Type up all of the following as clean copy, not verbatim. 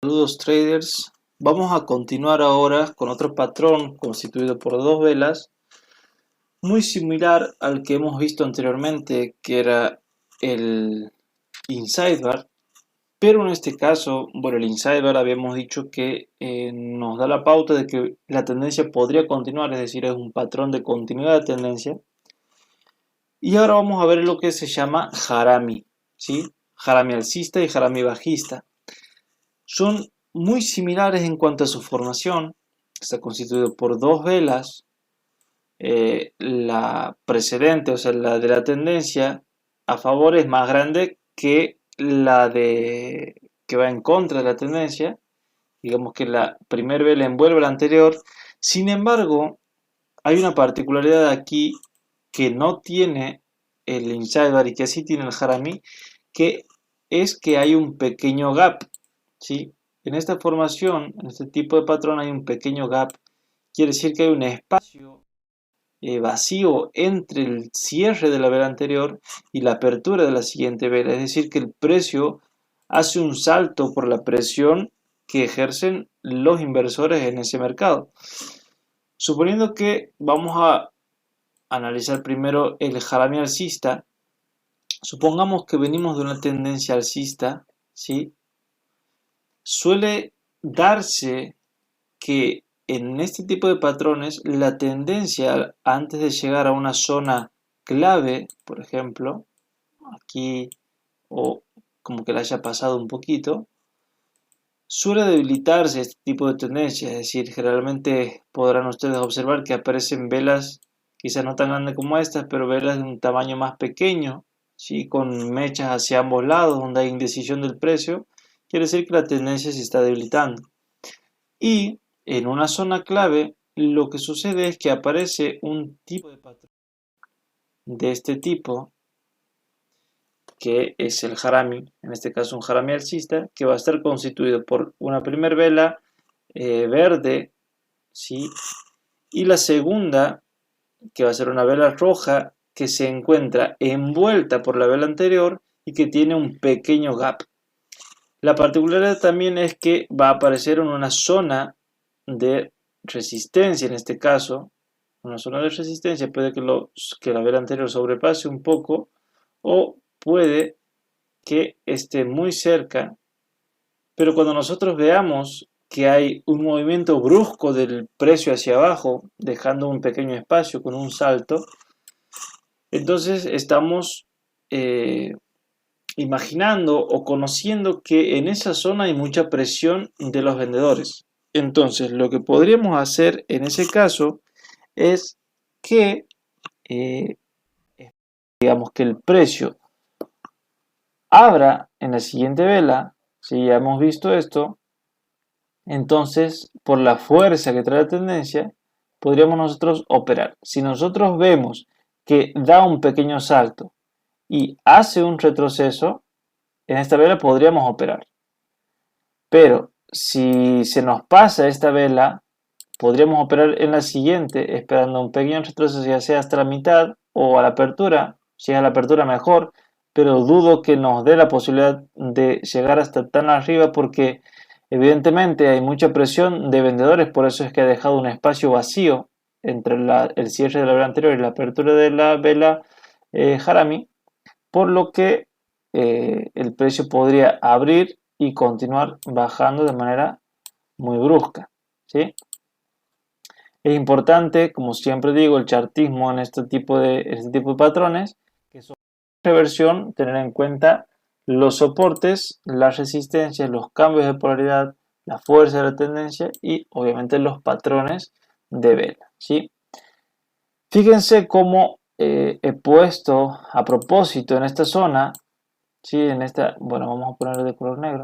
Saludos traders, vamos a continuar ahora con otro patrón constituido por dos velas, muy similar al que hemos visto anteriormente, que era el inside bar, pero en este caso, bueno, el inside bar habíamos dicho que nos da la pauta de que la tendencia podría continuar, es decir, es un patrón de continuidad de tendencia. Y ahora vamos a ver lo que se llama Harami, ¿sí? Harami alcista y Harami bajista. Son muy similares en cuanto a su formación. Está constituido por dos velas. La precedente, o sea, la de la tendencia a favor es más grande que la de que va en contra de la tendencia. Digamos que la primera vela envuelve a la anterior. Sin embargo, hay una particularidad aquí que no tiene el inside bar y que sí tiene el harami, que es que hay un pequeño gap, ¿sí? En esta formación, en este tipo de patrón hay un pequeño gap, quiere decir que hay un espacio vacío entre el cierre de la vela anterior y la apertura de la siguiente vela, es decir, que el precio hace un salto por la presión que ejercen los inversores en ese mercado. Suponiendo que vamos a analizar primero el harami alcista, supongamos que venimos de una tendencia alcista, ¿sí? Suele darse que en este tipo de patrones la tendencia antes de llegar a una zona clave, por ejemplo, aquí o como que la haya pasado un poquito, suele debilitarse este tipo de tendencia, es decir, generalmente podrán ustedes observar que aparecen velas quizás no tan grandes como estas, pero velas de un tamaño más pequeño, ¿sí? Con mechas hacia ambos lados, donde hay indecisión del precio, quiere decir que la tendencia se está debilitando. Y en una zona clave, lo que sucede es que aparece un tipo de patrón de este tipo, que es el harami, en este caso un harami alcista, que va a estar constituido por una primera vela verde, ¿sí? Y la segunda, que va a ser una vela roja, que se encuentra envuelta por la vela anterior y que tiene un pequeño gap. La particularidad también es que va a aparecer en una zona de resistencia, en este caso, una zona de resistencia, puede que la vela anterior sobrepase un poco o puede que esté muy cerca, pero cuando nosotros veamos que hay un movimiento brusco del precio hacia abajo, dejando un pequeño espacio con un salto, entonces estamos imaginando o conociendo que en esa zona hay mucha presión de los vendedores. Entonces, lo que podríamos hacer en ese caso es que, eh, digamos que el precio abra en la siguiente vela, si ya hemos visto esto, entonces por la fuerza que trae la tendencia, podríamos nosotros operar. Si nosotros vemos que da un pequeño salto y hace un retroceso, en esta vela podríamos operar. Pero si se nos pasa esta vela, podríamos operar en la siguiente, esperando un pequeño retroceso, ya sea hasta la mitad o a la apertura. Si es a la apertura, mejor, pero dudo que nos dé la posibilidad de llegar hasta tan arriba porque evidentemente hay mucha presión de vendedores, por eso es que ha dejado un espacio vacío entre el cierre de la vela anterior y la apertura de la vela harami, por lo que el precio podría abrir y continuar bajando de manera muy brusca, ¿sí? Es importante, como siempre digo, el chartismo en este tipo de patrones, que son reversión, tener en cuenta los soportes, las resistencias, los cambios de polaridad, la fuerza de la tendencia y obviamente los patrones de vela, ¿sí? Fíjense cómo he puesto a propósito en esta zona, ¿sí? Bueno, vamos a ponerlo de color negro.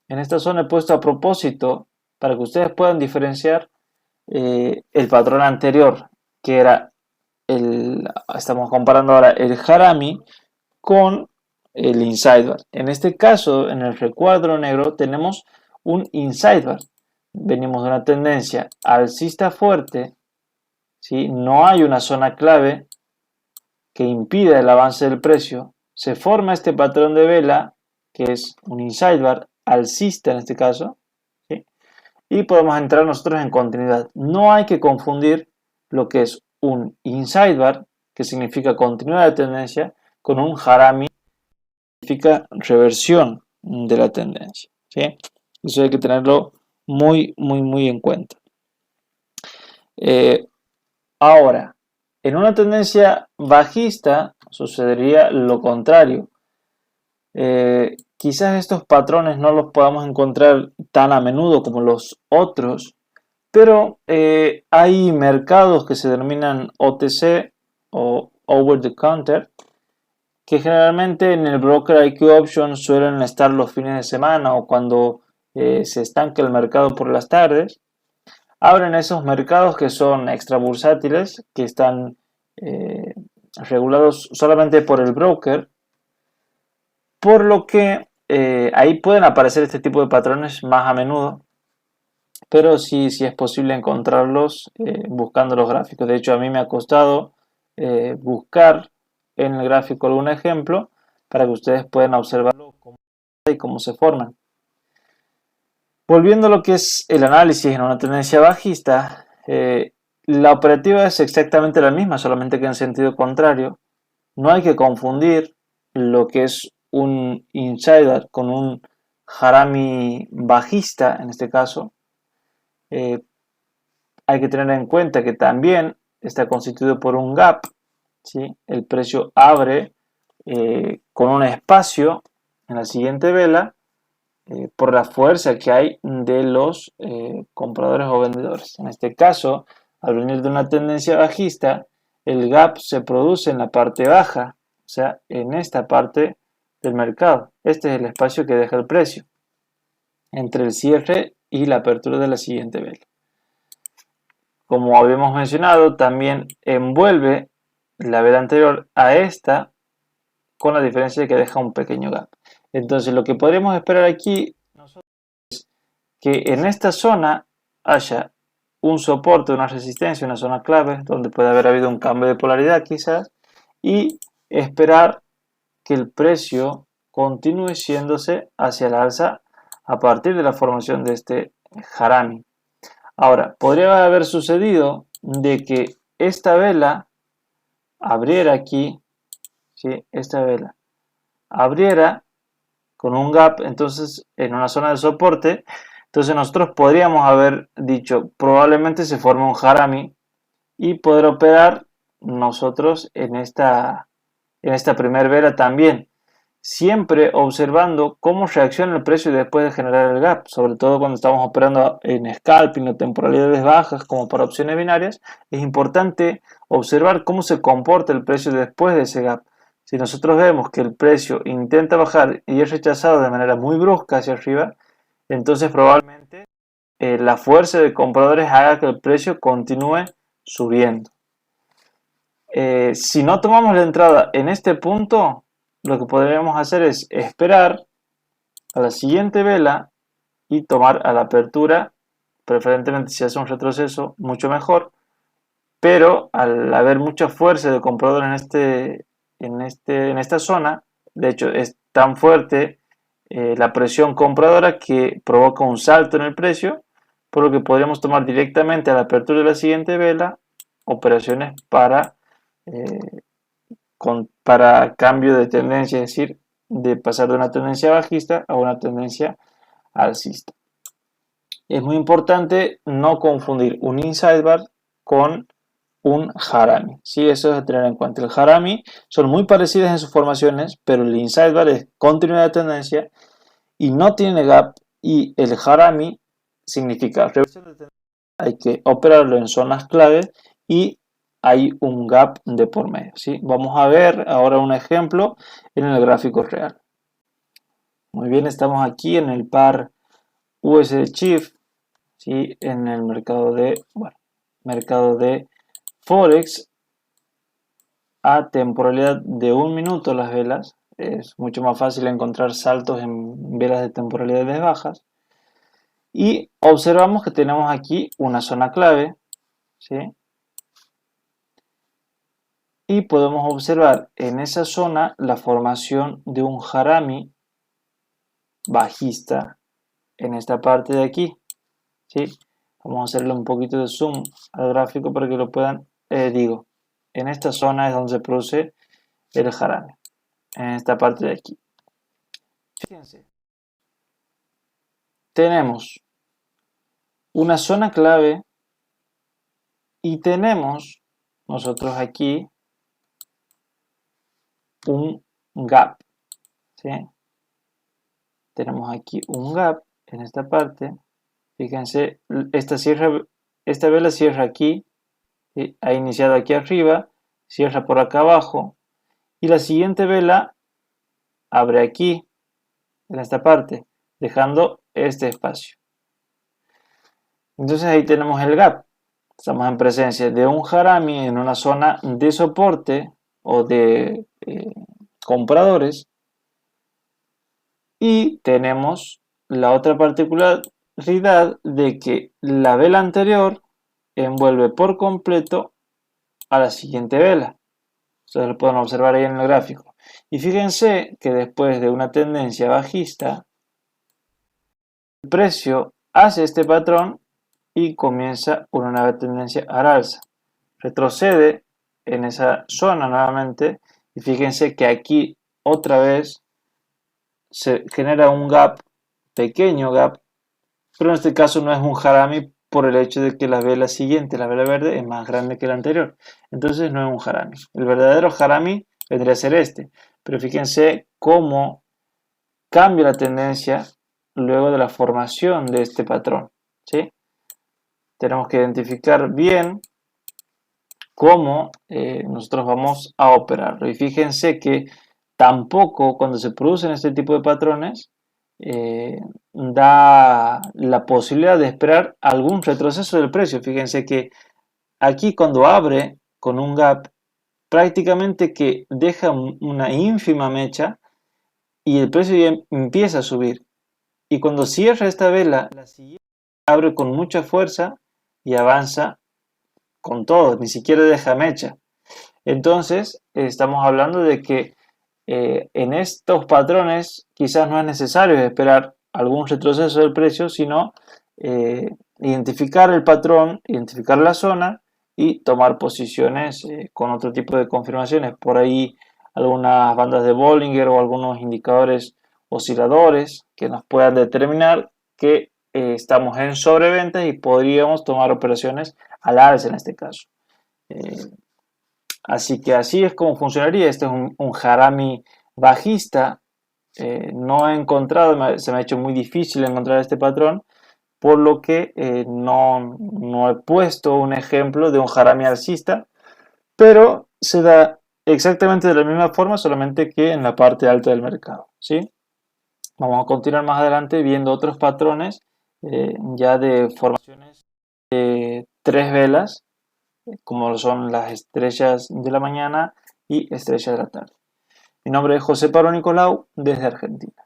En esta zona he puesto a propósito para que ustedes puedan diferenciar el patrón anterior, que era estamos comparando ahora el harami con el inside bar. En este caso, en el recuadro negro, tenemos un inside bar. Venimos de una tendencia alcista fuerte, ¿sí? No hay una zona clave que impida el avance del precio. Se forma este patrón de vela, que es un inside bar alcista en este caso, y podemos entrar nosotros en continuidad. No hay que confundir lo que es un inside bar, que significa continuidad de tendencia, con un harami, que significa reversión de la tendencia, ¿sí? Eso hay que tenerlo muy en cuenta. Ahora, en una tendencia bajista sucedería lo contrario. Quizás estos patrones no los podamos encontrar tan a menudo como los otros, pero hay mercados que se denominan OTC o Over the Counter, que generalmente en el Broker IQ Options suelen estar los fines de semana o cuando se estanca el mercado por las tardes. Abren esos mercados que son extra bursátiles, que están regulados solamente por el broker, por lo que ahí pueden aparecer este tipo de patrones más a menudo, pero sí es posible encontrarlos buscando los gráficos. De hecho, a mí me ha costado buscar en el gráfico algún ejemplo para que ustedes puedan observarlo y cómo se forman. Volviendo a lo que es el análisis en una tendencia bajista, la operativa es exactamente la misma, solamente que en sentido contrario. No hay que confundir lo que es un insider con un harami bajista, en este caso. Hay que tener en cuenta que también está constituido por un gap, ¿sí? El precio abre con un espacio en la siguiente vela por la fuerza que hay de los compradores o vendedores. En este caso, al venir de una tendencia bajista, el gap se produce en la parte baja, o sea, en esta parte del mercado. Este es el espacio que deja el precio entre el cierre y la apertura de la siguiente vela. Como habíamos mencionado, también envuelve la vela anterior a esta con la diferencia de que deja un pequeño gap. Entonces, lo que podríamos esperar aquí es que en esta zona haya un soporte, una resistencia, una zona clave, donde puede haber habido un cambio de polaridad quizás, y esperar que el precio continúe yéndose hacia el alza a partir de la formación de este harami. Ahora, podría haber sucedido de que esta vela abriera aquí, ¿sí? Esta vela abriera con un gap, entonces en una zona de soporte, entonces nosotros podríamos haber dicho, probablemente se forme un harami y poder operar nosotros en esta primera vela también, siempre observando cómo reacciona el precio después de generar el gap, sobre todo cuando estamos operando en scalping o temporalidades bajas como para opciones binarias, es importante observar cómo se comporta el precio después de ese gap. Si nosotros vemos que el precio intenta bajar y es rechazado de manera muy brusca hacia arriba, entonces probablemente la fuerza de compradores haga que el precio continúe subiendo. Si no tomamos la entrada en este punto, lo que podríamos hacer es esperar a la siguiente vela y tomar a la apertura, preferentemente si hace un retroceso, mucho mejor, pero al haber mucha fuerza de comprador en esta zona, de hecho es tan fuerte la presión compradora que provoca un salto en el precio, por lo que podríamos tomar directamente a la apertura de la siguiente vela operaciones para cambio de tendencia, es decir, de pasar de una tendencia bajista a una tendencia alcista. Es muy importante no confundir un inside bar con un harami, ¿sí? Eso es de tener en cuenta. El harami son muy parecidas en sus formaciones, pero el inside bar es continuidad de tendencia y no tiene gap, y el harami significa reversión de tendencia. Hay que operarlo en zonas claves y hay un gap de por medio, ¿sí? Vamos a ver ahora un ejemplo en el gráfico real. Muy bien, estamos aquí en el par USD Chief, ¿sí? En el mercado de Forex a temporalidad de 1 minuto las velas. Es mucho más fácil encontrar saltos en velas de temporalidades bajas. Y observamos que tenemos aquí una zona clave, ¿sí? Y podemos observar en esa zona la formación de un harami bajista en esta parte de aquí, ¿sí? Vamos a hacerle un poquito de zoom al gráfico para que lo puedan, en esta zona es donde se produce el harami, en esta parte de aquí. Fíjense, tenemos una zona clave y tenemos nosotros aquí un gap, ¿sí? Tenemos aquí un gap en esta parte. Fíjense, esta vela cierra aquí, ¿sí? Ha iniciado aquí arriba, cierra por acá abajo y la siguiente vela abre aquí, en esta parte, dejando este espacio. Entonces ahí tenemos el gap. Estamos en presencia de un harami en una zona de soporte o de compradores. Y tenemos la otra particularidad de que la vela anterior envuelve por completo a la siguiente vela. Ustedes lo pueden observar ahí en el gráfico. Y fíjense que después de una tendencia bajista, el precio hace este patrón y comienza una nueva tendencia al alza. Retrocede en esa zona nuevamente y fíjense que aquí otra vez se genera un gap, pequeño gap, pero en este caso no es un harami por el hecho de que la vela siguiente, la vela verde, es más grande que la anterior. Entonces no es un harami. El verdadero harami vendría a ser este. Pero fíjense cómo cambia la tendencia luego de la formación de este patrón, ¿sí? Tenemos que identificar bien cómo nosotros vamos a operarlo. Y fíjense que tampoco cuando se producen este tipo de patrones da la posibilidad de esperar algún retroceso del precio. Fíjense que aquí cuando abre con un gap prácticamente que deja una ínfima mecha y el precio ya empieza a subir. Y cuando cierra esta vela, la siguiente abre con mucha fuerza y avanza con todo, ni siquiera deja mecha. Entonces, estamos hablando de que en estos patrones quizás no es necesario esperar algún retroceso del precio, sino identificar el patrón, identificar la zona y tomar posiciones con otro tipo de confirmaciones. Por ahí algunas bandas de Bollinger o algunos indicadores osciladores que nos puedan determinar que estamos en sobreventa y podríamos tomar operaciones al alza en este caso. Así que así es como funcionaría. Este es un harami bajista. No he encontrado, se me ha hecho muy difícil encontrar este patrón, por lo que no he puesto un ejemplo de un harami alcista, pero se da exactamente de la misma forma, solamente que en la parte alta del mercado, ¿sí? Vamos a continuar más adelante viendo otros patrones ya de formaciones de tres velas, como son las estrellas de la mañana y estrellas de la tarde. Mi nombre es José Paro Nicolau, desde Argentina.